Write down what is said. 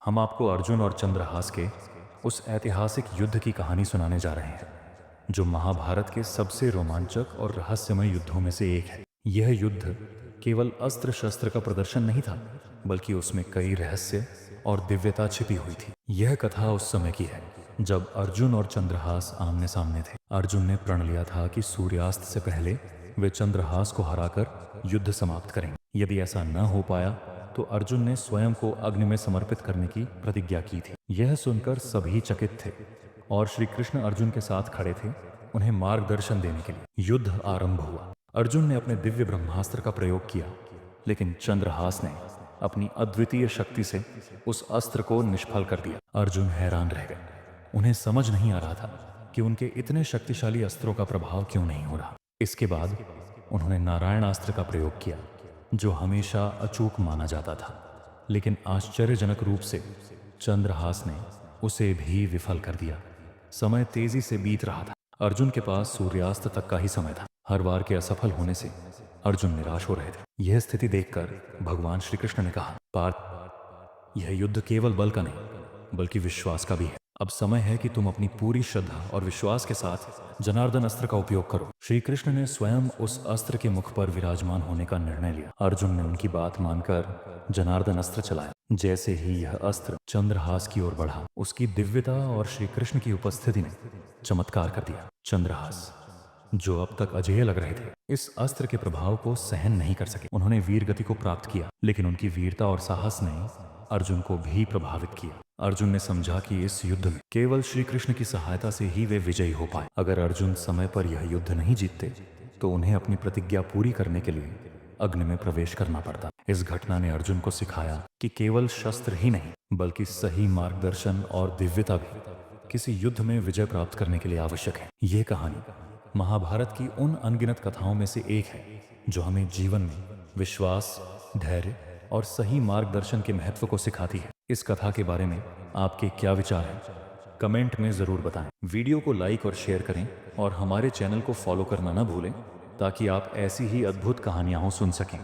हम आपको अर्जुन और चंद्रहास के उस ऐतिहासिक युद्ध की कहानी सुनाने जा रहे हैं जो महाभारत के सबसे रोमांचक और रहस्यमय युद्धों में से एक है। यह युद्ध केवल अस्त्र शस्त्र का प्रदर्शन नहीं था, बल्कि उसमें कई रहस्य और दिव्यता छिपी हुई थी। यह कथा उस समय की है जब अर्जुन और चंद्रहास आमने सामने थे। अर्जुन ने प्रण लिया था कि सूर्यास्त से पहले वे चंद्रहास को हराकर युद्ध समाप्त करेंगे। यदि ऐसा न हो पाया तो अर्जुन ने स्वयं को अग्नि में समर्पित करने की प्रतिज्ञा की थी। यह सुनकर सभी चकित थे और श्री कृष्ण अर्जुन के साथ खड़े थे, उन्हें मार्गदर्शन देने के लिए। युद्ध आरंभ हुआ। अर्जुन ने अपने दिव्य ब्रह्मास्त्र का प्रयोग किया, लेकिन चंद्रहास ने अपनी अद्वितीय शक्ति से उस अस्त्र को निष्फल कर दिया। अर्जुन हैरान रह गए। उन्हें समझ नहीं आ रहा था कि उनके इतने शक्तिशाली अस्त्रों का प्रभाव क्यों नहीं हो रहा। इसके बाद उन्होंने नारायणास्त्र का प्रयोग किया, जो हमेशा अचूक माना जाता था, लेकिन आश्चर्यजनक रूप से चंद्रहास ने उसे भी विफल कर दिया। समय तेजी से बीत रहा था। अर्जुन के पास सूर्यास्त तक का ही समय था। हर बार के असफल होने से अर्जुन निराश हो रहे थे। यह स्थिति देखकर भगवान श्री कृष्ण ने कहा, पार्थ, यह युद्ध केवल बल का नहीं बल्कि विश्वास का भी है। अब समय है कि तुम अपनी पूरी श्रद्धा और विश्वास के साथ जनार्दन अस्त्र का उपयोग करो। श्री कृष्ण ने स्वयं उस अस्त्र के मुख पर विराजमान होने का निर्णय लिया। अर्जुन ने उनकी बात मानकर जनार्दन अस्त्र चलाया। जैसे ही यह अस्त्र चंद्रहास की ओर बढ़ा, उसकी दिव्यता और श्री कृष्ण की उपस्थिति ने चमत्कार कर दिया। चंद्रहास, जो अब तक अजेय लग रहे थे, इस अस्त्र के प्रभाव को सहन नहीं कर सके। उन्होंने वीर गति को प्राप्त किया, लेकिन उनकी वीरता और साहस ने अर्जुन को भी प्रभावित किया। अर्जुन ने समझा कि इस युद्ध में केवल श्री कृष्ण की सहायता से ही वे विजयी हो पाए। अगर अर्जुन समय पर यह युद्ध नहीं जीतते तो उन्हें अपनी प्रतिज्ञा पूरी करने के लिए अग्नि में प्रवेश करना पड़ता। इस घटना ने अर्जुन को सिखाया कि केवल शस्त्र ही नहीं बल्कि सही मार्गदर्शन और दिव्यता भी किसी युद्ध में विजय प्राप्त करने के लिए आवश्यक है। यह कहानी महाभारत की उन अनगिनत कथाओं में से एक है जो हमें जीवन में विश्वास, धैर्य और सही मार्गदर्शन के महत्व को सिखाती है। इस कथा के बारे में आपके क्या विचार हैं? कमेंट में ज़रूर बताएं। वीडियो को लाइक और शेयर करें और हमारे चैनल को फॉलो करना न भूलें, ताकि आप ऐसी ही अद्भुत कहानियाँ सुन सकें।